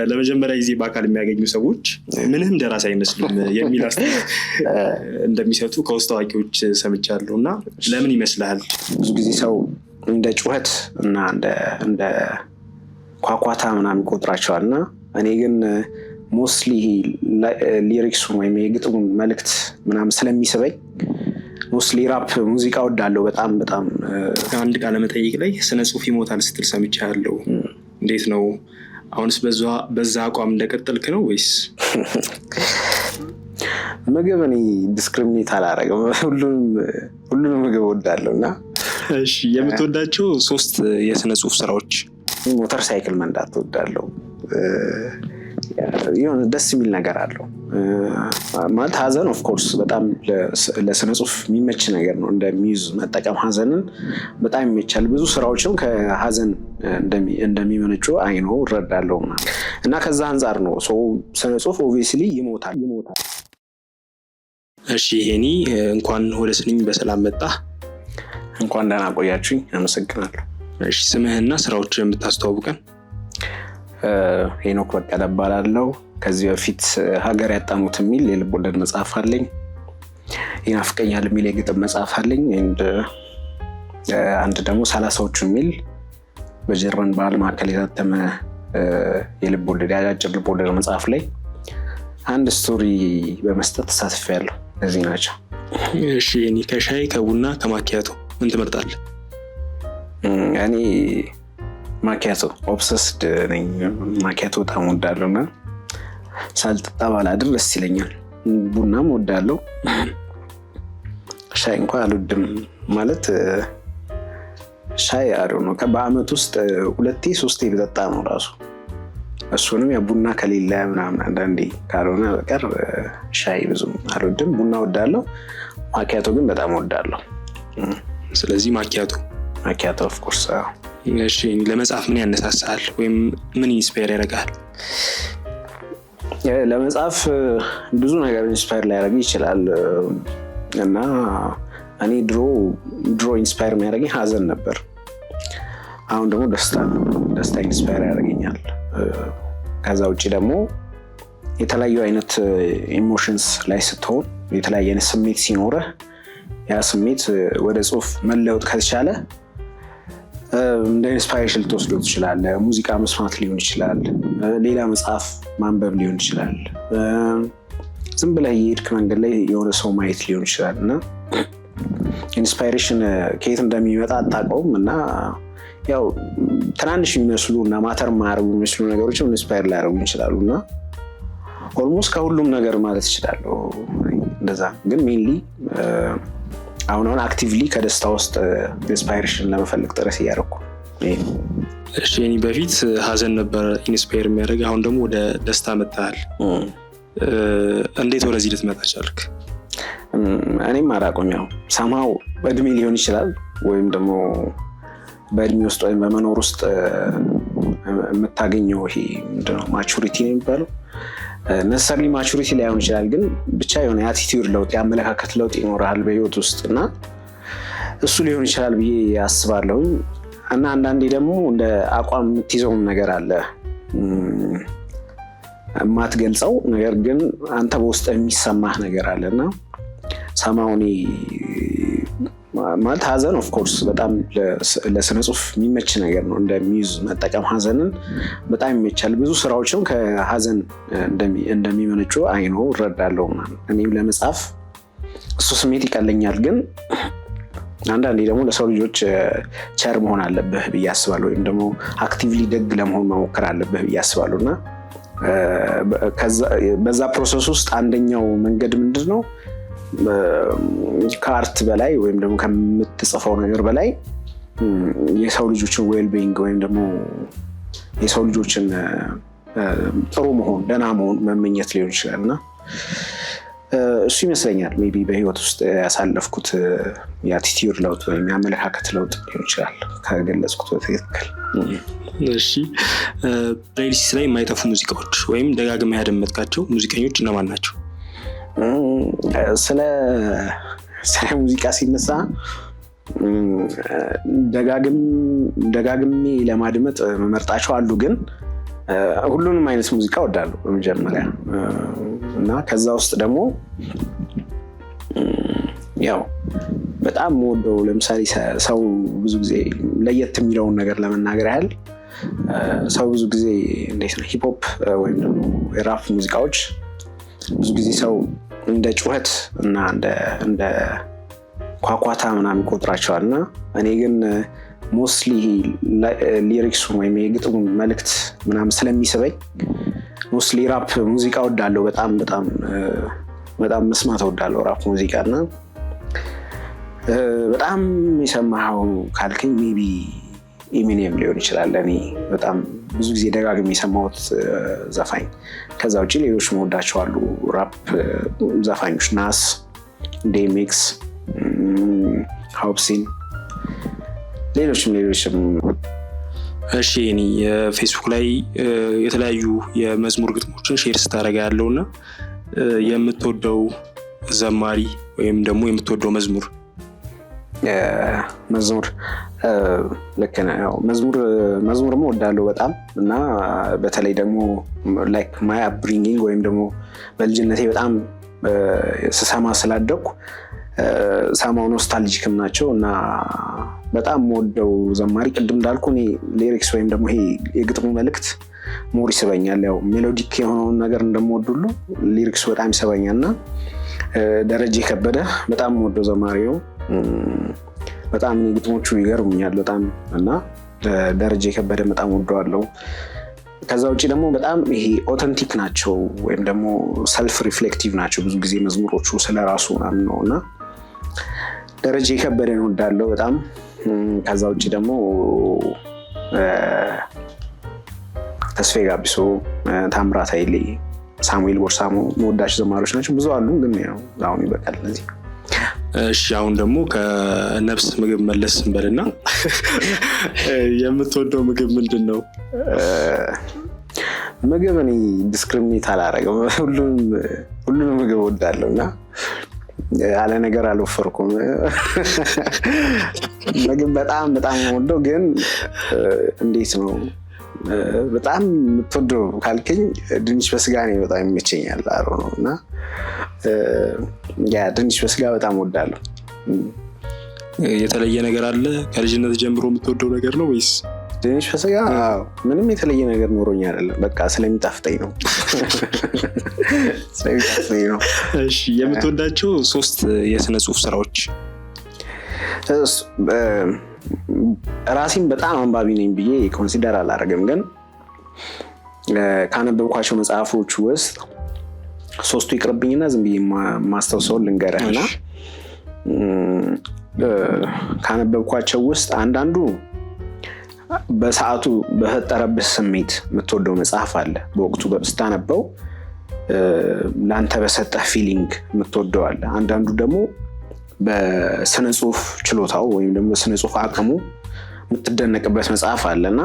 ለመጀመሪያ ጊዜ በአካል የሚያገኙ ሰዎች ምንም ደራሲ አይመስሉም የሚል አስተያየት እንደሚሰጡ ከውስጥ አዋቂዎች ሰምቻለሁ። እና ለምን ይመስልሃል? ብዙ ጊዜ ሰው እንደ ጩኸት እና እንደ ኳኳታ ምናምን ይቆጥራቸዋል እና እኔ ግን ሞስትሊ ሊሪክሱን ወይም የግጥሙን መልእክት ምናምን ስለሚስበኝ ሞስትሊ ራፕ ሙዚቃ ወዳለው በጣም በጣም። አንድ ቃለ መጠይቅ ላይ ስነ ጽሁፍ ይሞታል ስትል ሰምቻለሁ። እንዴት ነው አሁንስ በዛ አቋም እንደቀጠልክ ነው ወይስ? ምግብ እኔ ዲስክሪሚኔት አላደርግም፣ ሁሉንም ምግብ ወዳለው እና። እሺ የምትወዳቸው 3 የስነ ጽሁፍ ስራዎች? ሞተር ሳይክል መንዳት ወዳለው፣ የሆነ ደስ የሚል ነገር አለው ማለት ሀዘን ኦፍ ኮርስ በጣም ለስነ ጽሁፍ የሚመች ነገር ነው። እንደ ሚውዝ መጠቀም ሀዘንን በጣም ይመቻል። ብዙ ስራዎችም ከሀዘን እንደሚመነጩ አይኖ እረዳለሁ እና ከዛ አንጻር ነው ስነ ጽሁፍ ኦብቪየስሊ ይሞታል። እሺ ሄኒ እንኳን ወደ ስንኝ በሰላም መጣ። እንኳን ደህና ቆያችሁኝ። አመሰግናለሁ። እሺ ስምህና ስራዎችን የምታስተዋውቀን? ሄኖክ በቀለ እባላለሁ። ከዚህ በፊት ሀገር ያጣሙት የሚል የልብ ወለድ መጽሐፍ አለኝ። ይናፍቀኛል የሚል የግጥም መጽሐፍ አለኝ። አንድ ደግሞ 30ዎቹ የሚል በጀርመን ባህል ማዕከል የታተመ የልብ ወለድ ያጫጭር ልብ ወለድ መጽሐፍ ላይ አንድ ስቶሪ በመስጠት ተሳትፌያለሁ። እነዚህ ናቸው። እሺ እኔ ከሻይ ከቡና ከማኪያቶ ምን ትመርጣለህ? እኔ ማኪያቶ ኦብሰስድ ነኝ። ማኪያቶ በጣም ወዳለሁ እና ሳልጠጣ ባላድር ደስ ይለኛል። ቡናም ወዳለሁ፣ ሻይ እንኳን አልወድም። ማለት ሻይ አሪው ነው። በአመት ውስጥ 2-3 ብጠጣ ነው ራሱ። እሱንም ቡና ከሌለ ምናምን አንዳንዴ ካልሆነ በቀር ሻይ ብዙም አልወድም። ቡና ወዳለሁ፣ ማኪያቶ ግን በጣም ወዳለሁ። ስለዚህ ማኪያቶ ኦፍ ኮርስ። እሺ ለመጽሐፍ ምን ያነሳሳል ወይም ምን ኢንስፓየር ያደርጋል? ለመጽሐፍ ብዙ ነገር ኢንስፓየር ሊያደርግ ይችላል እና እኔ ድሮ ኢንስፓየር የሚያደርገኝ ሀዘን ነበር። አሁን ደግሞ ደስታ ኢንስፓየር ያደርገኛል። ከዛ ውጭ ደግሞ የተለያዩ አይነት ኢሞሽንስ ላይ ስትሆን የተለያየ አይነት ስሜት ሲኖርህ ያ ስሜት ወደ ጽሁፍ መለወጥ ከተቻለ እንደ ኢንስፓይሬሽን ልትወስደው ትችላለህ። ሙዚቃ መስማት ሊሆን ይችላል፣ ሌላ መጽሐፍ ማንበብ ሊሆን ይችላል፣ ዝም ብለህ የሄድክ መንገድ ላይ የሆነ ሰው ማየት ሊሆን ይችላል እና ኢንስፓይሬሽን ከየት እንደሚመጣ አታውቀውም እና ያው ትናንሽ የሚመስሉ እና ማተር የማያደርጉ የሚመስሉ ነገሮችም ኢንስፓየር ሊያደርጉ ይችላሉ እና ኦልሞስት ከሁሉም ነገር ማለት እችላለሁ እንደዛ። ግን ሜንሊ አሁን አክቲቭሊ ከደስታ ውስጥ ኢንስፓይሬሽን ለመፈለግ ጥረት እያደረኩ። እሺ እኔ በፊት ሀዘን ነበር ኢንስፓየር የሚያደርግ፣ አሁን ደግሞ ወደ ደስታ መጥተሃል። እንዴት ወደዚህ ልትመጣ ቻልክ? እኔም አላውቅም። ያው ሰማው በእድሜ ሊሆን ይችላል ወይም ደግሞ በእድሜ ውስጥ ወይም በመኖር ውስጥ የምታገኘው ይሄ ምንድነው ማቹሪቲ ነው የሚባለው። ነሰሪ ማቹሪቲ ላይሆን ይችላል፣ ግን ብቻ የሆነ የአቲቲዩድ ለውጥ የአመለካከት ለውጥ ይኖራል በህይወት ውስጥ እና እሱ ሊሆን ይችላል ብዬ አስባለሁ። እና አንዳንዴ ደግሞ እንደ አቋም የምትይዘውን ነገር አለ የማትገልጸው ነገር ግን አንተ በውስጥ የሚሰማህ ነገር አለ እና ሰማውኔ ማለት ሀዘን ኦፍ ኮርስ በጣም ለስነ ጽሁፍ የሚመች ነገር ነው። እንደ ሚውዝ መጠቀም ሀዘንን በጣም ይመቻል። ብዙ ስራዎችም ከሀዘን እንደሚመነጩ አይኖ እረዳለሁ። እኔም ለመጻፍ እሱ ስሜት ይቀለኛል። ግን አንዳንዴ ደግሞ ለሰው ልጆች ቸር መሆን አለብህ ብዬ አስባለሁ፣ ወይም ደግሞ አክቲቭሊ ደግ ለመሆን መሞከር አለብህ ብዬ አስባለሁ እና በዛ ፕሮሰስ ውስጥ አንደኛው መንገድ ምንድን ነው ከአርት በላይ ወይም ደግሞ ከምትጽፈው ነገር በላይ የሰው ልጆችን ዌልቢንግ ወይም ደግሞ የሰው ልጆችን ጥሩ መሆን ደህና መሆን መመኘት ሊሆን ይችላል እና እሱ ይመስለኛል ሜቢ በህይወት ውስጥ ያሳለፍኩት የአቲቲዩድ ለውጥ ወይም የአመለካከት ለውጥ ሊሆን ይችላል ከገለጽኩት በትክክል። እሺ ፕሌሊስት ላይ የማይጠፉ ሙዚቃዎች ወይም ደጋግመህ ያደመጥካቸው ሙዚቀኞች እነማን ናቸው? ስለ ሙዚቃ ሲነሳ ደጋግሜ ለማድመጥ መመርጣቸው አሉ። ግን ሁሉንም አይነት ሙዚቃ እወዳለሁ በመጀመሪያ እና ከዛ ውስጥ ደግሞ ያው በጣም የምወደው ለምሳሌ ሰው ብዙ ጊዜ ለየት የሚለውን ነገር ለመናገር ያህል ሰው ብዙ ጊዜ እንዴት ነው ሂፕሆፕ ወይም ደግሞ የራፕ ሙዚቃዎች ብዙ ጊዜ ሰው እንደ ጩኸት እና እንደ ኳኳታ ምናምን ይቆጥራቸዋል እና እኔ ግን ሞስትሊ ሊሪክሱን ወይም የግጥሙ መልእክት ምናምን ስለሚስበኝ ሞስትሊ ራፕ ሙዚቃ እወዳለሁ። በጣም መስማት እወዳለሁ ራፕ ሙዚቃ እና በጣም የሰማኸው ካልከኝ ሜቢ ኢሚኔም ሊሆን ይችላል። እኔ በጣም ብዙ ጊዜ ደጋግሜ የሰማሁት ዘፋኝ። ከዛ ውጭ ሌሎች መወዳቸው አሉ ራፕ ዘፋኞች ናስ፣ ዴሜክስ፣ ሆፕሲን ሌሎችም። እሺ እኔ የፌስቡክ ላይ የተለያዩ የመዝሙር ግጥሞችን ሼር ስታደርጋ ያለው እና የምትወደው ዘማሪ ወይም ደግሞ የምትወደው መዝሙር? ልክ ነው። መዝሙርም እወዳለሁ በጣም እና በተለይ ደግሞ ላይክ ማይ አፕብሪንጊንግ ወይም ደግሞ በልጅነቴ በጣም ስሰማ ስላደኩ ሰማው ኖስታልጂክም ናቸው እና በጣም የምወደው ዘማሪ ቅድም እንዳልኩ እኔ ሊሪክስ ወይም ደግሞ ይሄ የግጥሙ መልእክት ሞር ይስበኛል። ያው ሜሎዲክ የሆነውን ነገር እንደምወድ ሁሉ ሊሪክሱ በጣም ይስበኛል እና ደረጀ ከበደ በጣም የምወደው ዘማሪ ነው። በጣም ግጥሞቹ ይገርሙኛል በጣም እና ደረጀ ከበደ በጣም ወደዋለሁ። ከዛ ውጭ ደግሞ በጣም ይሄ ኦተንቲክ ናቸው ወይም ደግሞ ሰልፍ ሪፍሌክቲቭ ናቸው ብዙ ጊዜ መዝሙሮቹ ስለራሱ ምናምን ነው እና ደረጀ ከበደን ወዳለሁ በጣም። ከዛ ውጭ ደግሞ ተስፋዬ ጋቢሶ፣ ታምራት ኃይሌ፣ ሳሙኤል ቦርሳሞ መወዳቸው ዘማሪዎች ናቸው። ብዙ አሉ ግን ያው አሁን ይበቃል እነዚህ። እሺ አሁን ደግሞ ከነፍስ ምግብ መለስ እንበልና የምትወደው ምግብ ምንድን ነው? ምግብ እኔ ዲስክሪሚኔት አላደርግም። ሁሉንም ምግብ እወዳለሁ እና ያለ ነገር አልወፈርኩም። ምግብ በጣም የምወደው ግን እንዴት ነው በጣም የምትወደው ካልከኝ ድንች በስጋ ነው በጣም ይመቸኛል ነው እና ድንች በስጋ በጣም እወዳለሁ። የተለየ ነገር አለ ከልጅነት ጀምሮ የምትወደው ነገር ነው ወይስ? ድንች በስጋ ምንም የተለየ ነገር ኖሮኝ አይደለም፣ በቃ ስለሚጣፍጠኝ ነው። እሺ የምትወዳቸው 3 የስነ ጽሁፍ ስራዎች? ራሴን በጣም አንባቢ ነኝ ብዬ ኮንሲደር አላደርግም፣ ግን ካነበብኳቸው መጽሐፎች ውስጥ 3ቱ ይቅርብኝና ዝም ብዬ ማስታውሰውን ልንገርህና ካነበብኳቸው ውስጥ አንዳንዱ በሰዓቱ በፈጠረብህ ስሜት የምትወደው መጽሐፍ አለ። በወቅቱ ስታነበው ለአንተ በሰጠህ ፊሊንግ የምትወደው አለ። አንዳንዱ ደግሞ በስነ ጽሁፍ ችሎታው ወይም ደግሞ በስነ ጽሁፍ አቅሙ የምትደነቅበት መጽሐፍ አለና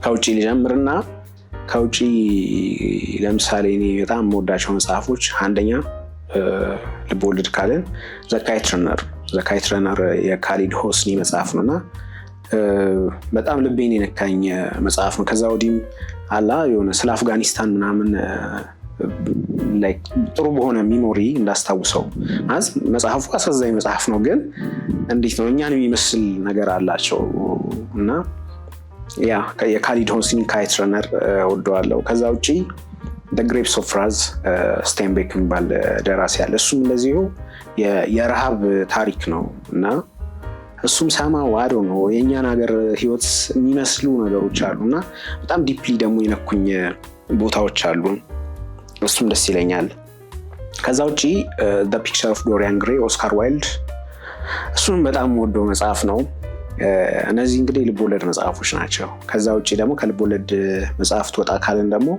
ከውጭ ልጀምርና ከውጭ ለምሳሌ እኔ በጣም የምወዳቸው መጽሐፎች አንደኛ ልቦለድ ካልን ዘካይት ረነር የካሊድ ሆስኒ መጽሐፍ ነውና በጣም ልቤን የነካኝ መጽሐፍ ነው። ከዛ ወዲህም አላ የሆነ ስለ አፍጋኒስታን ምናምን ጥሩ በሆነ ሚሞሪ እንዳስታውሰው ማለት መጽሐፉ አሳዛኝ መጽሐፍ ነው፣ ግን እንዴት ነው እኛን የሚመስል ነገር አላቸው እና ያ የካሊድ ሆስኒ ካይት ረነር ወደዋለሁ። ከዛ ውጪ The Grapes of Wrath ስቴንቤክ የሚባል ደራሲ ያለ እሱም እንደዚሁ የረሃብ ታሪክ ነው እና እሱም ዋዶ ነው የእኛን ሀገር ህይወት የሚመስሉ ነገሮች አሉ እና በጣም ዲፕሊ ደግሞ የነኩኝ ቦታዎች አሉ። እሱም ደስ ይለኛል። ከዛ ውጪ The Picture of Dorian Gray ኦስካር ዋይልድ እሱም በጣም ወደው መጽሐፍ ነው። እነዚህ እንግዲህ ልቦለድ መጽሐፎች ናቸው። ከዛ ውጪ ደግሞ ከልቦለድ መጽሐፍት ወጣ ካልን ደግሞ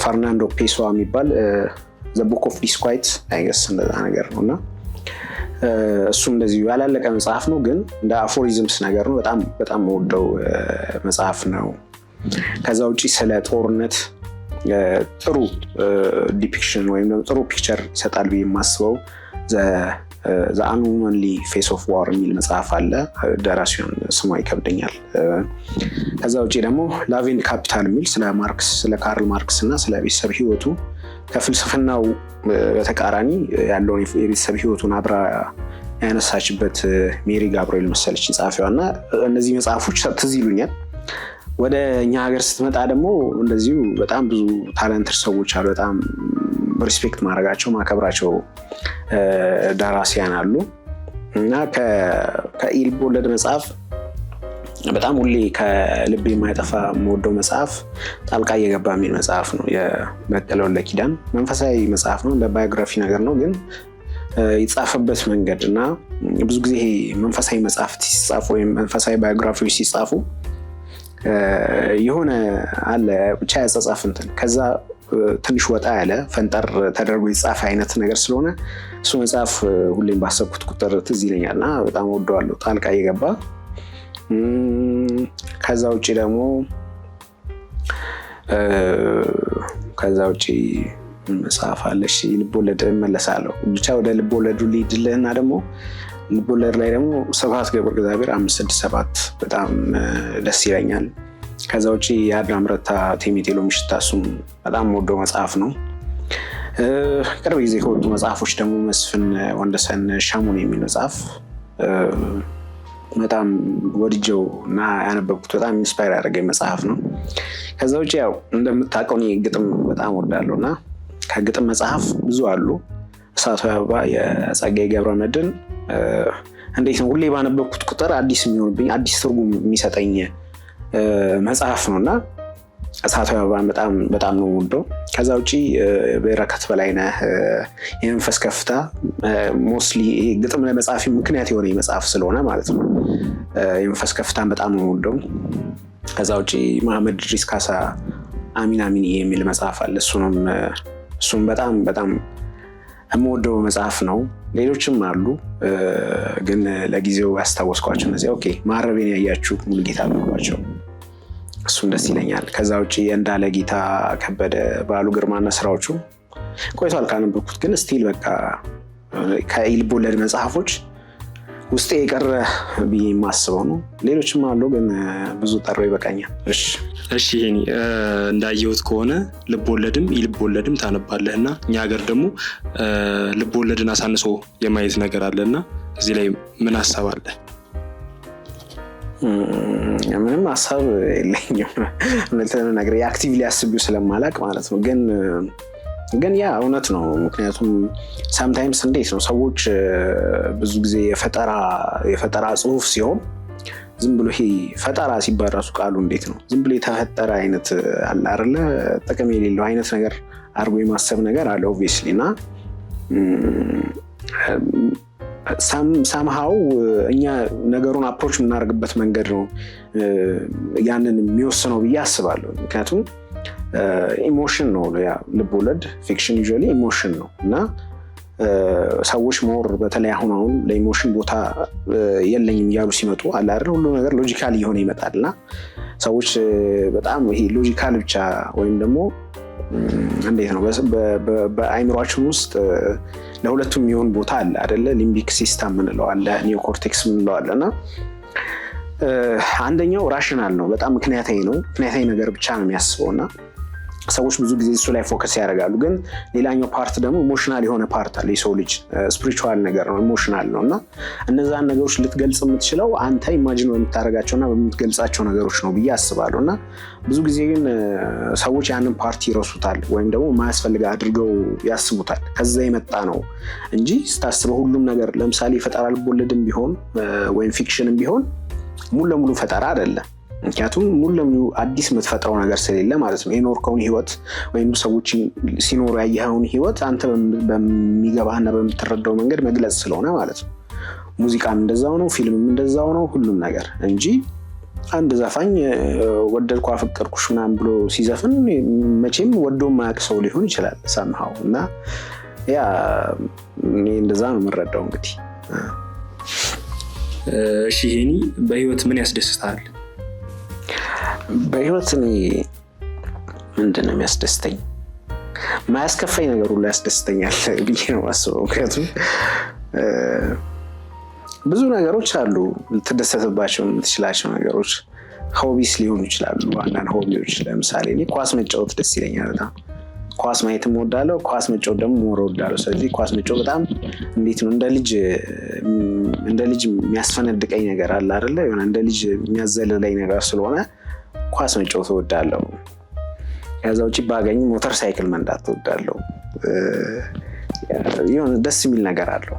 ፈርናንዶ ፔሶዋ የሚባል The Book of Disquiet አይገስ እንደዛ ነገር ነውና እሱም እንደዚህ ያላለቀ መጽሐፍ ነው፣ ግን እንደ አፎሪዝምስ ነገር ነው። በጣም ወደው መጽሐፍ ነው። ከዛ ውጪ ስለ ጦርነት ጥሩ ዲፒክሽን ወይም ጥሩ ፒክቸር ይሰጣል ብዬ የማስበው ዘ አንውመንሊ ፌስ ኦፍ ዋር የሚል መጽሐፍ አለ። ደራሲውን ስሟ ይከብደኛል። ከዛ ውጭ ደግሞ ላቭ ኤንድ ካፒታል የሚል ስለ ካርል ማርክስ እና ስለ ቤተሰብ ህይወቱ ከፍልስፍናው በተቃራኒ ያለውን የቤተሰብ ህይወቱን አብራ ያነሳችበት ሜሪ ጋብርኤል መሰለች ጸሐፊዋ እና እነዚህ መጽሐፎች ትዝ ይሉኛል። ወደ እኛ ሀገር ስትመጣ ደግሞ እንደዚሁ በጣም ብዙ ታለንትድ ሰዎች አሉ። በጣም ሪስፔክት ማድረጋቸው ማከብራቸው ደራሲያን አሉ እና ከኢልብ ወለድ መጽሐፍ በጣም ሁሌ ከልቤ የማይጠፋ የምወደው መጽሐፍ ጣልቃ እየገባ የሚል መጽሐፍ ነው። የበቀለ ወልደ ኪዳን መንፈሳዊ መጽሐፍ ነው፣ እንደ ባዮግራፊ ነገር ነው። ግን የተጻፈበት መንገድ እና ብዙ ጊዜ መንፈሳዊ መጽሐፍት ሲጻፉ ወይም መንፈሳዊ ባዮግራፊዎች ሲጻፉ የሆነ አለ ብቻ ያጻጻፍ እንትን ከዛ ትንሽ ወጣ ያለ ፈንጠር ተደርጎ የተጻፈ አይነት ነገር ስለሆነ እሱ መጽሐፍ ሁሌም ባሰብኩት ቁጥር ትዝ ይለኛል እና በጣም ወደዋለሁ ጣልቃ እየገባ። ከዛ ውጭ ደግሞ መጽሐፍ አለሽ ልቦለድ እመለሳለሁ። ብቻ ወደ ልቦለዱ ሊድልህና ደግሞ ልቦለድ ላይ ደግሞ ስብሐት ገብረ እግዚአብሔር 567 በጣም ደስ ይለኛል። ከዛ ውጭ የአዳም ረታ ቴሜቴሎ ምሽታ እሱም በጣም ወደው መጽሐፍ ነው። ቅርብ ጊዜ ከወጡ መጽሐፎች ደግሞ መስፍን ወንደሰን ሻሙን የሚል መጽሐፍ በጣም ወድጀው እና ያነበብኩት በጣም ኢንስፓየር ያደረገኝ መጽሐፍ ነው። ከዛ ውጭ ያው እንደምታውቀው እኔ ግጥም በጣም ወዳለሁ እና ከግጥም መጽሐፍ ብዙ አሉ። እሳታዊ አበባ የጸጋዬ ገብረመድኅን እንዴት ነው ሁሌ ባነበብኩት ቁጥር አዲስ የሚሆንብኝ አዲስ ትርጉም የሚሰጠኝ መጽሐፍ ነው እና እሳታዊ አበባ በጣም ነው የምወደው። ከዛ ውጭ በረከት በላይነህ የመንፈስ ከፍታ ሞስትሊ ግጥም ለመጽሐፍ ምክንያት የሆነ መጽሐፍ ስለሆነ ማለት ነው። የመንፈስ ከፍታን በጣም ነው የምወደው። ከዛ ውጭ መሐመድ ድሪስ ካሳ አሚን አሚን የሚል መጽሐፍ አለ። እሱም በጣም የምወደው መጽሐፍ ነው። ሌሎችም አሉ ግን ለጊዜው ያስታወስኳቸው እነዚህ። ኦኬ ማረቤን ያያችሁ ሙሉጌታ አለባቸው እሱም ደስ ይለኛል። ከዛ ውጭ የእንዳለ ጌታ ከበደ በዓሉ ግርማና ስራዎቹ ቆይቷል ካነበብኩት፣ ግን ስቲል በቃ ከኢልብ ወለድ መጽሐፎች ውስጤ የቀረ ብዬ የማስበው ነው። ሌሎችም አሉ ግን ብዙ ጠሮ ይበቃኛል። እሺ ይሄኔ እንዳየሁት ከሆነ ልብ ወለድም ኢልብ ወለድም ታነባለህ እና እኛ ሀገር ደግሞ ልብ ወለድን አሳንሶ የማየት ነገር አለና እዚህ ላይ ምን ሀሳብ አለ? ምንም ሀሳብ የለኝም ነገር አክቲቭሊ አስቢው ስለማላቅ ማለት ነው። ግን ያ እውነት ነው። ምክንያቱም ሳምታይምስ እንዴት ነው ሰዎች ብዙ ጊዜ የፈጠራ ጽሁፍ ሲሆን ዝም ብሎ ይሄ ፈጠራ ሲባል ራሱ ቃሉ እንዴት ነው ዝም ብሎ የተፈጠረ አይነት አለ አይደለ? ጥቅም የሌለው አይነት ነገር አድርጎ የማሰብ ነገር አለ ኦብቪየስሊ እና ሳምሃው እኛ ነገሩን አፕሮች የምናደርግበት መንገድ ነው ያንን የሚወስነው ብዬ አስባለሁ። ምክንያቱም ኢሞሽን ነው ያ ልብ ወለድ ፊክሽን ዩዥዋሊ ኢሞሽን ነው እና ሰዎች ሞር በተለይ አሁን ለኢሞሽን ቦታ የለኝም እያሉ ሲመጡ አለ አይደል ሁሉ ነገር ሎጂካል እየሆነ ይመጣልና ሰዎች በጣም ይሄ ሎጂካል ብቻ ወይም ደግሞ እንዴት ነው በአይምሯችን ውስጥ ለሁለቱም የሚሆን ቦታ አለ አይደለ? ሊምቢክ ሲስተም ምንለው አለ፣ ኒዮኮርቴክስ ምንለው አለና አንደኛው ራሽናል ነው፣ በጣም ምክንያታዊ ነገር ብቻ ነው የሚያስበውና ሰዎች ብዙ ጊዜ እሱ ላይ ፎከስ ያደርጋሉ። ግን ሌላኛው ፓርት ደግሞ ኢሞሽናል የሆነ ፓርት አለ። የሰው ልጅ ስፒሪቹዋል ነገር ነው፣ ኢሞሽናል ነው እና እነዛን ነገሮች ልትገልጽ የምትችለው አንተ ኢማጂን በምታደርጋቸውና በምትገልጻቸው ነገሮች ነው ብዬ አስባለሁ። እና ብዙ ጊዜ ግን ሰዎች ያንን ፓርቲ ይረሱታል ወይም ደግሞ ማያስፈልግ አድርገው ያስቡታል። ከዛ የመጣ ነው እንጂ ስታስበው ሁሉም ነገር ለምሳሌ ፈጠራ ልቦለድም ቢሆን ወይም ፊክሽንም ቢሆን ሙሉ ለሙሉ ፈጠራ አይደለም። ምክንያቱም ሙሉ ለሙሉ አዲስ የምትፈጥረው ነገር ስለሌለ ማለት ነው። የኖርከውን ህይወት ወይም ሰዎች ሲኖሩ ያየኸውን ህይወት አንተ በሚገባህና በምትረዳው መንገድ መግለጽ ስለሆነ ማለት ነው። ሙዚቃም እንደዛው ነው፣ ፊልምም እንደዛው ነው፣ ሁሉም ነገር እንጂ አንድ ዘፋኝ ወደድኩ አፈቀርኩሽ ምናምን ብሎ ሲዘፍን መቼም ወዶ የማያውቅ ሰው ሊሆን ይችላል ሳምሃው እና ያ እንደዛ ነው የምረዳው እንግዲህ። እሺ ሄኒ በህይወት ምን ያስደስታል? በህይወት እኔ ምንድን ነው የሚያስደስተኝ? ማያስከፋኝ ነገር ሁሉ ያስደስተኛል ብዬ ነው የማስበው። ምክንያቱም ብዙ ነገሮች አሉ ልትደሰትባቸው የምትችላቸው ነገሮች። ሆቢስ ሊሆኑ ይችላሉ። አንዳንድ ሆቢዎች ለምሳሌ እኔ ኳስ መጫወት ደስ ይለኛል በጣም። ኳስ ማየትም እወዳለሁ፣ ኳስ መጫወት ደግሞ ሞር እወዳለሁ። ስለዚህ ኳስ መጫወት በጣም እንዴት ነው እንደ ልጅ የሚያስፈነድቀኝ ነገር አለ አይደለ? የሆነ እንደ ልጅ የሚያዘልለኝ ነገር ስለሆነ ኳስ መጫወት እወዳለሁ። ከዛ ውጭ ባገኝ ሞተር ሳይክል መንዳት እወዳለሁ። የሆነ ደስ የሚል ነገር አለው።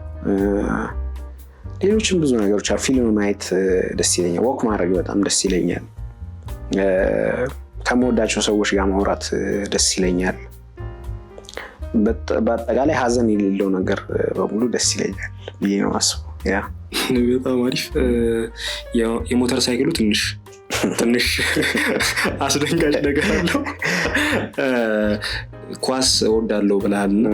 ሌሎችም ብዙ ነገሮች አሉ። ፊልም ማየት ደስ ይለኛል። ወክ ማድረግ በጣም ደስ ይለኛል። ከመወዳቸው ሰዎች ጋር ማውራት ደስ ይለኛል። በአጠቃላይ ሀዘን የሌለው ነገር በሙሉ ደስ ይለኛል ብዬ ነው የማስበው። በጣም አሪፍ። የሞተር ሳይክሉ ትንሽ አስደንጋጭ ነገር አለው። ኳስ እወዳለሁ ብለሃልና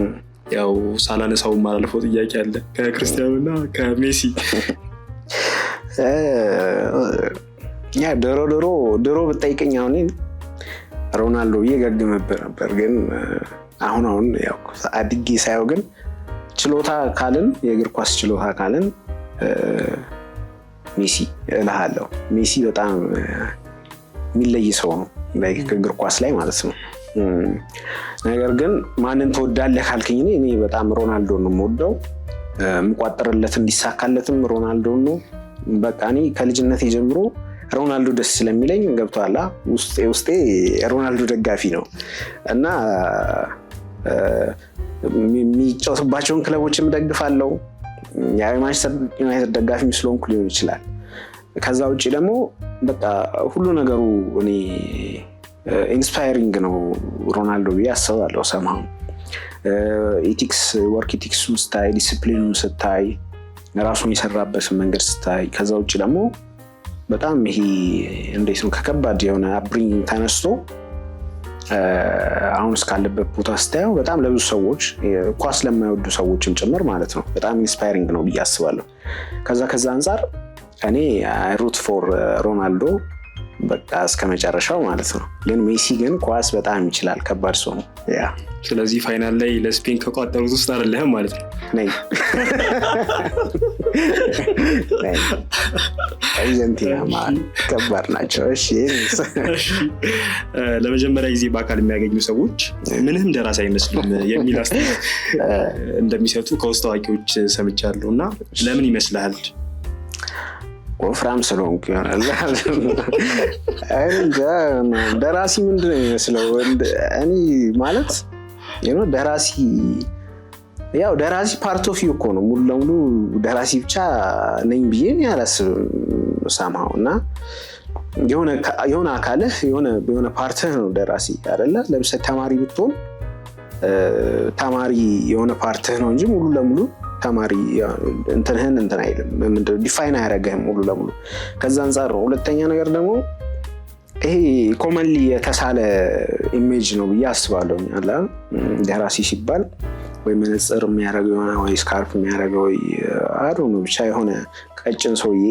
ያው ሳላነሳው ማላለፈው ጥያቄ አለ ከክርስቲያኖ እና ከሜሲ። ድሮ ብጠይቀኝ አሁን ሮናልዶ ብዬ ገግምብህ ነበር። ግን አሁን ያው አድጌ ሳየው ግን ችሎታ ካልን የእግር ኳስ ችሎታ ካልን ሜሲ እልሃለሁ። ሜሲ በጣም የሚለይ ሰው ነው ከእግር ኳስ ላይ ማለት ነው። ነገር ግን ማንን ትወዳለህ ካልከኝ እኔ በጣም ሮናልዶ ነው የምወደው። የምቋጥርለት እንዲሳካለትም ሮናልዶ ነው። በቃ እኔ ከልጅነቴ ጀምሮ ሮናልዶ ደስ ስለሚለኝ ገብቶሃል። ውስጤ ሮናልዶ ደጋፊ ነው እና የሚጫወትባቸውን ክለቦችም ደግፋለሁ። የማንቸስተር ዩናይትድ ደጋፊ ስለሆንኩ ሊሆን ይችላል። ከዛ ውጭ ደግሞ በቃ ሁሉ ነገሩ እኔ ኢንስፓይሪንግ ነው ሮናልዶ ብዬ አስባለሁ። ሰማሁ ወርክ ኢቲክሱ ስታይ፣ ዲስፕሊኑ ስታይ፣ ራሱን የሰራበትን መንገድ ስታይ፣ ከዛ ውጭ ደግሞ በጣም ይሄ እንዴት ነው ከከባድ የሆነ አብሪኝ ተነስቶ አሁን እስካለበት ቦታ ስታየው በጣም ለብዙ ሰዎች ኳስ ለማይወዱ ሰዎችም ጭምር ማለት ነው በጣም ኢንስፓይሪንግ ነው ብዬ አስባለሁ። ከዛ አንጻር እኔ ሩት ፎር ሮናልዶ በቃ እስከ መጨረሻው ማለት ነው። ግን ሜሲ ግን ኳስ በጣም ይችላል፣ ከባድ ሰው ነው። ስለዚህ ፋይናል ላይ ለስፔን ከቋጠሩት ውስጥ አይደለህም ማለት ነው? ነኝ። አርጀንቲና ማለት ከባድ ናቸው። እሺ፣ ለመጀመሪያ ጊዜ በአካል የሚያገኙ ሰዎች ምንም ደራሲ አይመስሉም የሚል አስተያየት እንደሚሰጡ ከውስጥ አዋቂዎች ሰምቻለሁ እና ለምን ይመስልሃል? ወፍራም ስለሆንኩ ይሆናል። ደራሲ ምንድን ነው የሚመስለው? እኔ ማለት ደራሲ ፓርት ኦፍ ዩ እኮ ነው። ሙሉ ለሙሉ ደራሲ ብቻ ነኝ ብዬ አላስብም ሳምሃው። እና የሆነ አካልህ የሆነ ፓርትህ ነው ደራሲ አይደለ? ለምሳሌ ተማሪ ብትሆን ተማሪ የሆነ ፓርትህ ነው እንጂ ሙሉ ለሙሉ ተማሪ እንትንህን እንትን አይልም፣ ዲፋይን አያደርግህም ሙሉ ለሙሉ። ከዛ አንጻር ነው። ሁለተኛ ነገር ደግሞ ይሄ ኮመንሊ የተሳለ ኢሜጅ ነው ብዬ አስባለሁ። አላ ደራሲ ሲባል ወይ መነጽር የሚያደርገው የሆነ ወይ ስካርፍ የሚያደርገው ወይ አዶ ነው ብቻ የሆነ ቀጭን ሰውዬ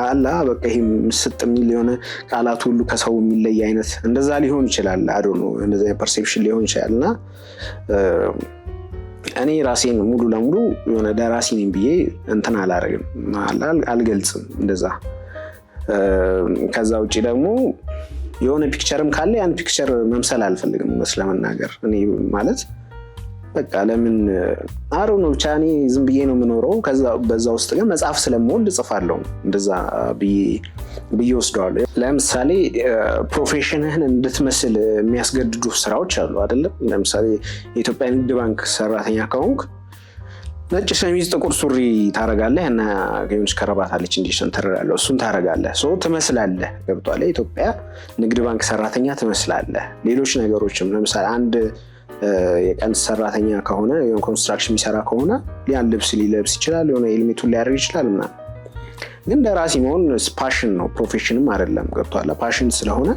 አላ በቃ ይሄ ምስጥ የሚል የሆነ ቃላት ሁሉ ከሰው የሚለይ አይነት እንደዛ ሊሆን ይችላል። አዶ ነው እንደዛ ፐርሴፕሽን ሊሆን ይችላል። እና እኔ ራሴን ሙሉ ለሙሉ የሆነ ደራሲ ነኝ ብዬ እንትን አላደርግም፣ አልገልጽም እንደዛ። ከዛ ውጭ ደግሞ የሆነ ፒክቸርም ካለ ያን ፒክቸር መምሰል አልፈልግም ስለመናገር። እኔ ማለት በቃ ለምን አሮ ነው ብቻ እኔ ዝም ብዬ ነው የምኖረው። በዛ ውስጥ ግን መጽሐፍ ስለምወድ እጽፋለሁ፣ እንደዛ ብዬ ወስደዋለሁ። ለምሳሌ ፕሮፌሽንህን እንድትመስል የሚያስገድዱ ስራዎች አሉ አይደለም? ለምሳሌ የኢትዮጵያ ንግድ ባንክ ሰራተኛ ከሆንክ ነጭ ሸሚዝ ጥቁር ሱሪ ታረጋለህ እና ገኞች ከረባት አለች እንዲሽን ተረዳለህ፣ እሱን ታረጋለህ፣ ትመስላለህ። ገብቷል? የኢትዮጵያ ንግድ ባንክ ሰራተኛ ትመስላለህ። ሌሎች ነገሮችም ለምሳሌ አንድ የቀን ሰራተኛ ከሆነ የሆነ ኮንስትራክሽን የሚሰራ ከሆነ ያን ልብስ ሊለብስ ይችላል፣ የሆነ ኤልሜቱን ሊያደርግ ይችላል ምናምን። ግን ደራሲ መሆን ፓሽን ነው፣ ፕሮፌሽንም አይደለም። ገብቷል? ፓሽን ስለሆነ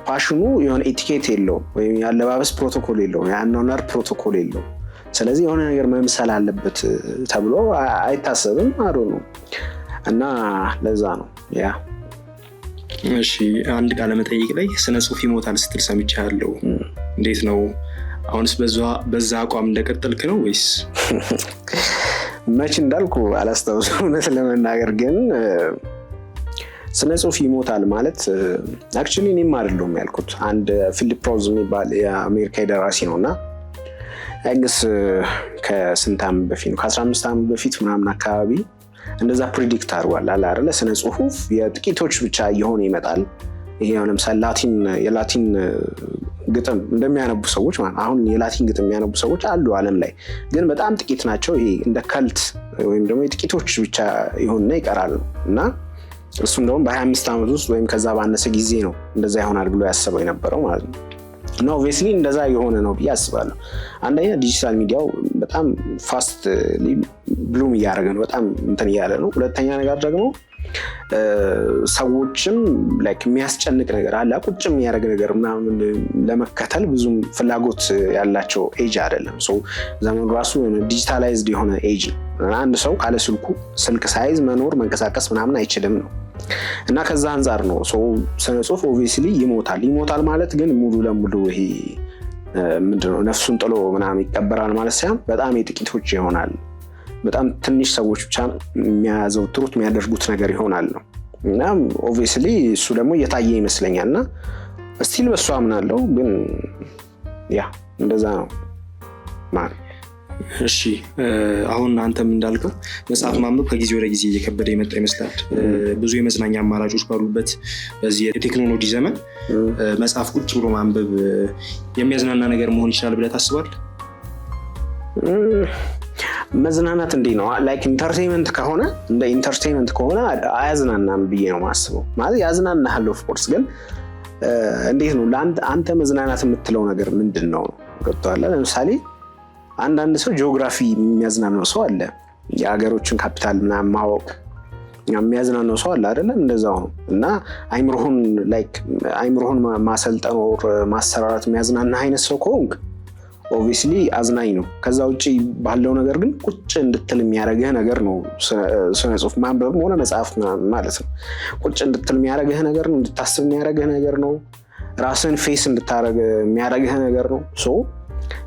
ፓሽኑ የሆነ ኤቲኬት የለውም ወይም የአለባበስ ፕሮቶኮል የለውም፣ የአኗኗር ፕሮቶኮል የለውም። ስለዚህ የሆነ ነገር መምሰል አለበት ተብሎ አይታሰብም። አዶ ነው እና ለዛ ነው ያ። እሺ፣ አንድ ቃለ መጠይቅ ላይ ስነ ጽሁፍ ይሞታል ስትል ሰምቻለሁ። እንዴት ነው አሁንስ በዛ አቋም እንደቀጠልክ ነው ወይስ? መች እንዳልኩ አላስታውስም እውነት ለመናገር ግን ስነ ጽሁፍ ይሞታል ማለት አክቹሊ እኔም አይደለሁም ያልኩት አንድ ፊሊፕ ሮዝ የሚባል የአሜሪካ ደራሲ ነውና አይገስ ከስንት ዓመት በፊት ነው ከ15 ዓመት በፊት ምናምን አካባቢ እንደዛ ፕሪዲክት አድርጓል አለ አይደለ ስነ ጽሁፍ የጥቂቶች ብቻ እየሆነ ይመጣል። ይሄ ለምሳሌ የላቲን ግጥም እንደሚያነቡ ሰዎች ማለት አሁን የላቲን ግጥም የሚያነቡ ሰዎች አሉ ዓለም ላይ ግን በጣም ጥቂት ናቸው። ይሄ እንደ ከልት ወይም ደግሞ የጥቂቶች ብቻ ይሆንና ይቀራል እና እሱም ደግሞ በ25 ዓመት ውስጥ ወይም ከዛ ባነሰ ጊዜ ነው እንደዛ ይሆናል ብሎ ያሰበው የነበረው ማለት ነው። እና ኦብቪየስሊ እንደዛ የሆነ ነው ብዬ አስባለሁ። አንደኛ ዲጂታል ሚዲያው በጣም ፋስት ብሉም እያደረገ ነው በጣም እንትን እያለ ነው። ሁለተኛ ነገር ደግሞ ሰዎችም ላይክ የሚያስጨንቅ ነገር አለ ቁጭ የሚያደርግ ነገር ምናምን ለመከተል ብዙም ፍላጎት ያላቸው ኤጅ አይደለም። ሶ ዘመኑ ራሱ ዲጂታላይዝድ የሆነ ኤጅ ነው። አንድ ሰው ካለ ስልክ ሳይዝ መኖር መንቀሳቀስ ምናምን አይችልም ነው እና ከዛ አንፃር ነው ስነ ጽሁፍ ኦብቪየስሊ ይሞታል ማለት ግን ሙሉ ለሙሉ ይሄ ምንድነው ነፍሱን ጥሎ ምናምን ይቀበራል ማለት ሳይሆን በጣም የጥቂቶች ይሆናል። በጣም ትንሽ ሰዎች ብቻ የሚያዘውትሩት የሚያደርጉት ነገር ይሆናል ነው እና ኦብቪየስሊ እሱ ደግሞ እየታየ ይመስለኛል እና ስቲል በሱ አምናለሁ ግን ያ እንደዛ ነው ማለት። እሺ አሁን አንተም እንዳልከው መጽሐፍ ማንበብ ከጊዜ ወደ ጊዜ እየከበደ የመጣ ይመስላል። ብዙ የመዝናኛ አማራጮች ባሉበት በዚህ የቴክኖሎጂ ዘመን መጽሐፍ ቁጭ ብሎ ማንበብ የሚያዝናና ነገር መሆን ይችላል ብለህ ታስባለህ? መዝናናት እንዴት ነው ላይክ ኢንተርቴይንመንት ከሆነ እንደ ኢንተርቴይንመንት ከሆነ አያዝናናም ብዬ ነው ማስበው። ማለት ያዝናናሃል ኦፍ ኮርስ ግን እንዴት ነው አንተ መዝናናት የምትለው ነገር ምንድን ነው ገብቶሃል? ለምሳሌ አንዳንድ ሰው ጂኦግራፊ የሚያዝናናው ሰው አለ። የሀገሮችን ካፒታል ምናምን ማወቅ የሚያዝናናው ሰው አለ አይደለም? እንደዛው ነው እና አይምሮህን ማሰልጠን ወር ማሰራራት የሚያዝናና አይነት ሰው ከሆንክ ኦብቪየስሊ አዝናኝ ነው። ከዛ ውጪ ባለው ነገር ግን ቁጭ እንድትል የሚያደርግህ ነገር ነው ስነ ጽሁፍ ማንበብ ሆነ መጽሐፍ ማለት ነው። ቁጭ እንድትል የሚያደርግህ ነገር ነው፣ እንድታስብ የሚያደርግህ ነገር ነው፣ ራስን ፌስ እንድታደርግ የሚያደርግህ ነገር ነው።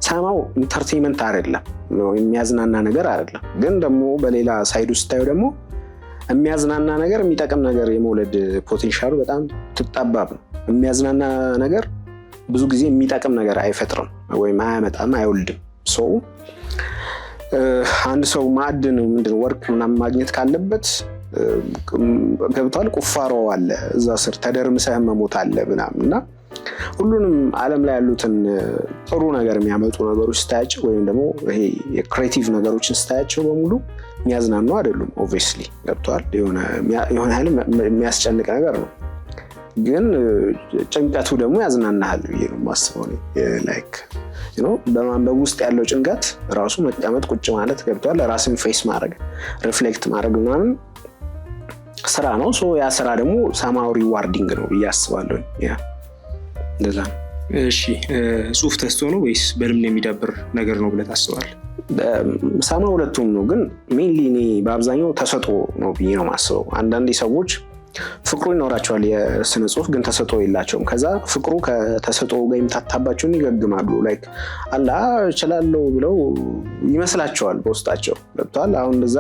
ሰማው ኢንተርቴይንመንት አይደለም የሚያዝናና ነገር አይደለም። ግን ደግሞ በሌላ ሳይድ ውስጥ ታዩ ደግሞ የሚያዝናና ነገር የሚጠቅም ነገር የመውለድ ፖቴንሻሉ በጣም ጠባብ ነው። የሚያዝናና ነገር ብዙ ጊዜ የሚጠቅም ነገር አይፈጥርም ወይም አያመጣም አይወልድም። አንድ ሰው ማዕድን ምንድነው ወርቅ ምናምን ማግኘት ካለበት ገብቷል ቁፋሮ አለ እዛ ስር ተደርምሰህ መሞት አለ ምናምን እና ሁሉንም ዓለም ላይ ያሉትን ጥሩ ነገር የሚያመጡ ነገሮች ስታያቸው ወይም ደግሞ ይሄ የክሬቲቭ ነገሮችን ስታያቸው በሙሉ የሚያዝናኑ አይደሉም። ኦብቪየስሊ ገብቷል የሆነ ያህል የሚያስጨንቅ ነገር ነው ግን ጭንቀቱ ደግሞ ያዝናናሃል ብዬ ነው የማስበው። ላይክ በማንበብ ውስጥ ያለው ጭንቀት ራሱ መቀመጥ ቁጭ ማለት ገብቷል ራስን ፌስ ማድረግ ሪፍሌክት ማድረግ ምናምን ስራ ነው። ያ ስራ ደግሞ ሳማው ሪዋርዲንግ ነው ብዬ አስባለሁ። እንደዛ ነው። እሺ ጽሁፍ ተስጦ ነው ወይስ በልምድ የሚዳብር ነገር ነው ብለህ ታስባለህ? ሳማው ሁለቱም ነው ግን ሜንሊ እኔ በአብዛኛው ተሰጦ ነው ብዬ ነው የማስበው። አንዳንድ ሰዎች ፍቅሩ ይኖራቸዋል የስነ ጽሁፍ ግን ተሰጦ የላቸውም። ከዛ ፍቅሩ ከተሰጦ ጋር ይምታታባቸውን ይገግማሉ። ላይክ አላ እችላለሁ ብለው ይመስላቸዋል በውስጣቸው ገብቷል። አሁን እንደዛ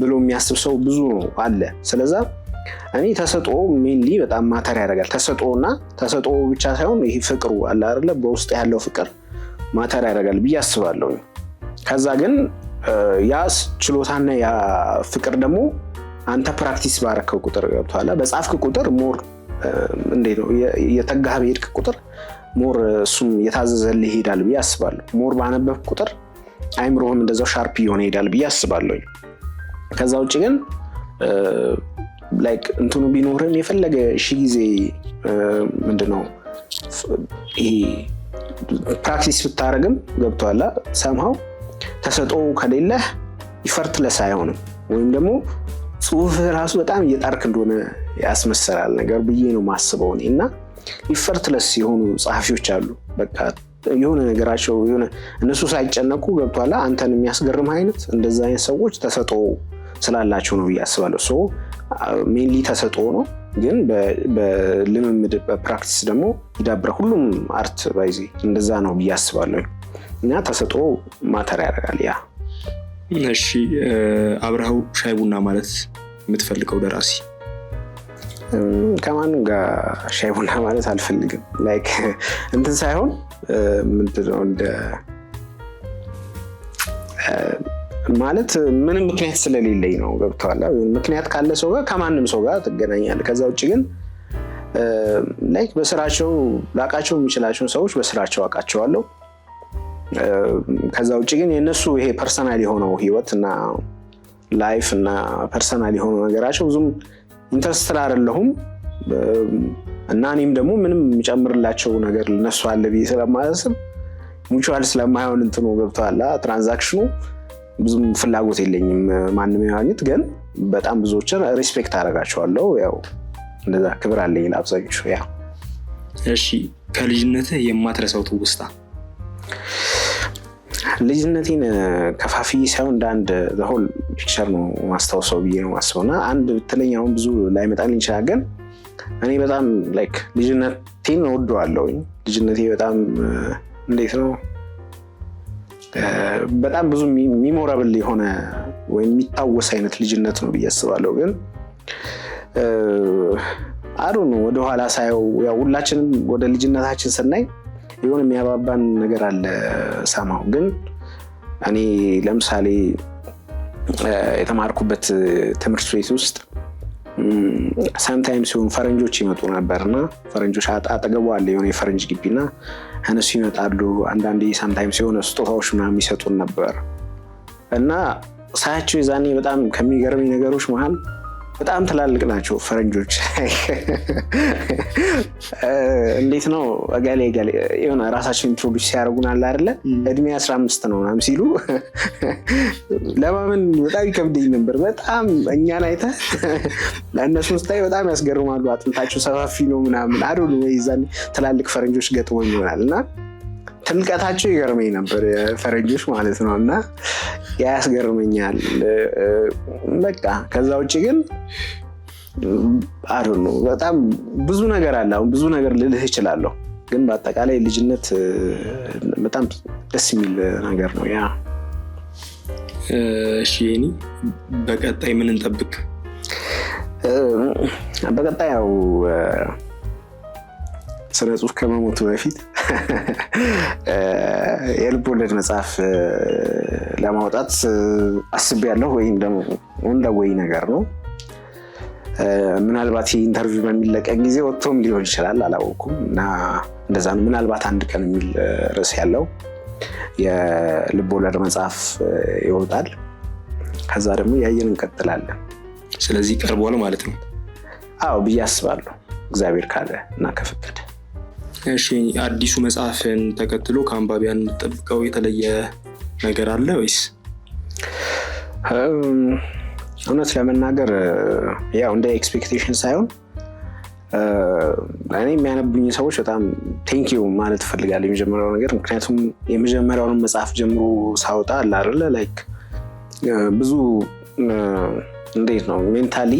ብሎ የሚያስብ ሰው ብዙ ነው አለ። ስለዛ እኔ ተሰጦ ሜንሊ በጣም ማተር ያደርጋል። ተሰጦ ብቻ ሳይሆን ይሄ ፍቅሩ አለ አይደለ በውስጥ ያለው ፍቅር ማተር ያደርጋል ብዬ አስባለሁ። ከዛ ግን ያስ ችሎታና ያ ፍቅር ደግሞ አንተ ፕራክቲስ ባረከው ቁጥር ገብቷል በጻፍክ ቁጥር ሞር እንዴት ነው የተጋህ በሄድክ ቁጥር ሞር እሱም የታዘዘልህ ይሄዳል ብዬ አስባለሁ። ሞር ባነበብክ ቁጥር አይምሮህም እንደዛው ሻርፕ ይሆን ይሄዳል ብዬ አስባለሁ። ከዛ ውጪ ግን ላይክ እንትኑ ቢኖርም የፈለገ ጊዜ ምንድነው ይሄ ፕራክቲስ ብታረግም ገብቷል ሰምሃው ተሰጦ ከሌለህ ኢፈርትለስ አይሆንም ወይም ደግሞ ጽሁፍ ራሱ በጣም እየጣርክ እንደሆነ ያስመሰላል ነገር ብዬ ነው ማስበው እና ኢፈርትለስ የሆኑ ጸሐፊዎች አሉ። በቃ የሆነ ነገራቸው የሆነ እነሱ ሳይጨነቁ ገብቷል አንተን የሚያስገርም አይነት እንደዛ አይነት ሰዎች ተሰጦ ስላላቸው ነው ብዬ አስባለሁ። ሜንሊ ተሰጦ ነው ግን በልምምድ በፕራክቲስ ደግሞ ይዳብራል። ሁሉም አርት ባይዚ እንደዛ ነው ብዬ አስባለሁ እና ተሰጥኦ ማተር ያደርጋል። ያ እሺ አብረኸው ሻይ ቡና ማለት የምትፈልገው ደራሲ? ከማንም ጋር ሻይ ቡና ማለት አልፈልግም። ላይክ እንትን ሳይሆን ምንድነው እንደ ማለት ምንም ምክንያት ስለሌለኝ ነው። ገብቶሃል? ምክንያት ካለ ሰው ጋር ከማንም ሰው ጋር ትገናኛለህ። ከዛ ውጭ ግን ላይክ በስራቸው ላቃቸው የሚችላቸውን ሰዎች በስራቸው አውቃቸዋለሁ። ከዛ ውጭ ግን የነሱ ይሄ ፐርሰናል የሆነው ህይወት እና ላይፍ እና ፐርሰናል የሆነው ነገራቸው ብዙም ኢንተረስትድ አይደለሁም እና እኔም ደግሞ ምንም የሚጨምርላቸው ነገር ለነሱ አለ ብዬ ስለማያስብ ሙቹዋል ስለማይሆን እንትኑ ገብቶሃል ትራንዛክሽኑ ብዙም ፍላጎት የለኝም ማንንም ያገኝት። ግን በጣም ብዙዎችን ሪስፔክት አደርጋቸዋለሁ። ያው እንደዛ ክብር አለኝ ለአብዛኞቹ። ያ እሺ ከልጅነትህ የማትረሳው ትውስታ? ልጅነቴን ከፋፍዬ ሳይሆን እንደ አንድ ሆል ፒክቸር ነው ማስታወሰው ብዬ ነው ማስበው እና አንድ ብትለኝ አሁን ብዙ ላይመጣልኝ ይችላል። ግን እኔ በጣም ላይክ ልጅነቴን እወደዋለሁ። ልጅነቴ በጣም እንዴት ነው በጣም ብዙ ሚሞራብል የሆነ ወይም የሚታወስ አይነት ልጅነት ነው ብዬ አስባለሁ። ግን አሩን ወደኋላ ሳየው ያው ሁላችንም ወደ ልጅነታችን ስናይ የሆነ የሚያባባን ነገር አለ ሰማው። ግን እኔ ለምሳሌ የተማርኩበት ትምህርት ቤት ውስጥ ሳምታይም ሲሆን ፈረንጆች ይመጡ ነበርና ፈረንጆች አጠገቡ አለ የሆነ የፈረንጅ ግቢና እነሱ ይመጣሉ። አንዳንዴ ሳምታይም ሲሆን ስጦታዎች ምናምን ይሰጡን ነበር እና ሳያቸው የዛኔ በጣም ከሚገርመኝ ነገሮች መሃል በጣም ትላልቅ ናቸው ፈረንጆች። እንዴት ነው እጋሌ የሆነ ራሳቸው ኢንትሮዲዩስ ሲያደርጉናል አይደለ እድሜ 15 ነው ምናምን ሲሉ ለማመን በጣም ይከብደኝ ነበር። በጣም እኛን አይተህ ለእነሱ ስታይ በጣም ያስገርማሉ። አጥንታቸው ሰፋፊ ነው ምናምን አይደሉ ወይ ዛኔ ትላልቅ ፈረንጆች ገጥሞኝ ይሆናል እና ትልቀታቸው ይገርመኝ ነበር ፈረንጆች ማለት ነው እና ያስገርመኛል በቃ። ከዛ ውጭ ግን አሩን በጣም ብዙ ነገር አለ። አሁን ብዙ ነገር ልልህ እችላለሁ። ግን በአጠቃላይ ልጅነት በጣም ደስ የሚል ነገር ነው። ያ እሺ እኔ በቀጣይ ምን እንጠብቅ? በቀጣይ ያው ስነ ጽሁፍ ከመሞቱ በፊት የልብ ወለድ መጽሐፍ ለማውጣት አስቤያለሁ። ወይም ደግሞ እንደወይ ነገር ነው። ምናልባት ኢንተርቪው በሚለቀቅ ጊዜ ወጥቶም ሊሆን ይችላል አላወኩም እና እንደዛ ነው። ምናልባት አንድ ቀን የሚል ርዕስ ያለው የልብ ወለድ መጽሐፍ ይወጣል። ከዛ ደግሞ ያየን እንቀጥላለን። ስለዚህ ቀርቧል ማለት ነው? አዎ ብዬ አስባለሁ እግዚአብሔር ካለ እና ከፈቀደ። እሺ አዲሱ መጽሐፍን ተከትሎ ከአንባቢያን የምትጠብቀው የተለየ ነገር አለ ወይስ? እውነት ለመናገር ያው እንደ ኤክስፔክቴሽን ሳይሆን እኔ የሚያነቡኝ ሰዎች በጣም ቴንኪዩ ማለት እፈልጋለሁ። የመጀመሪያው ነገር ምክንያቱም የመጀመሪያውን መጽሐፍ ጀምሮ ሳውጣ አለ አይደለ ላይክ ብዙ እንዴት ነው ሜንታሊ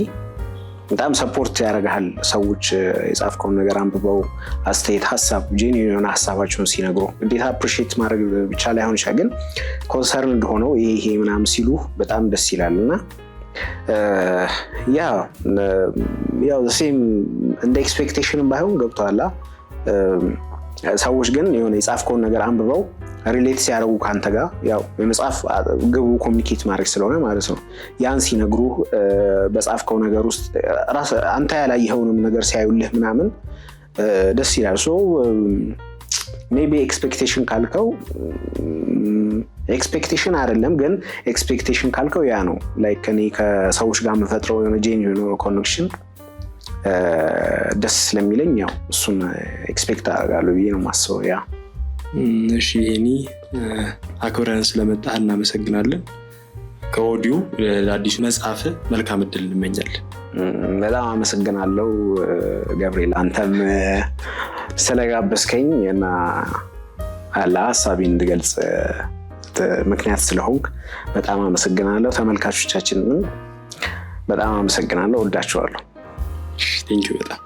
በጣም ሰፖርት ያደርጋል። ሰዎች የጻፍከውን ነገር አንብበው አስተያየት፣ ሀሳብ ጄኒዩን የሆነ ሀሳባቸውን ሲነግሩ ግዴታ አፕሪሺየት ማድረግ ብቻ ላይሆን ይችላል። ግን ኮንሰርን እንደሆነው ይሄ ምናምን ሲሉ በጣም ደስ ይላል እና ያው ሴም እንደ ኤክስፔክቴሽንም ባይሆን ገብቶሃል። ሰዎች ግን የሆነ የጻፍከውን ነገር አንብበው ሪሌት ሲያደርጉ ካንተ ጋር ያው የመጽሐፍ ግቡ ኮሚኒኬት ማድረግ ስለሆነ ማለት ነው። ያን ሲነግሩ በጻፍከው ነገር ውስጥ አንተ ያላየኸውንም ነገር ሲያዩልህ ምናምን ደስ ይላል። ሶ ሜቢ ኤክስፔክቴሽን ካልከው ኤክስፔክቴሽን አይደለም ግን ኤክስፔክቴሽን ካልከው ያ ነው ላይክ እኔ ከሰዎች ጋር የምፈጥረው የሆነ ጄኒዩን ኮኔክሽን ደስ ስለሚለኝ ያው እሱን ኤክስፔክት አደርጋለሁ ብዬ ነው የማስበው። ያ እሺ እኔ አክብረን ስለመጣህ እናመሰግናለን። ከኦዲዮ ለአዲሱ መጽሐፍ መልካም እድል እንመኛለን። በጣም አመሰግናለሁ ገብርኤል፣ አንተም ስለጋበዝከኝ እና ሀሳቤን እንድገልጽ ምክንያት ስለሆንክ በጣም አመሰግናለሁ። ተመልካቾቻችንን በጣም አመሰግናለሁ። ወዳችኋለሁ። ቴንኪው በጣም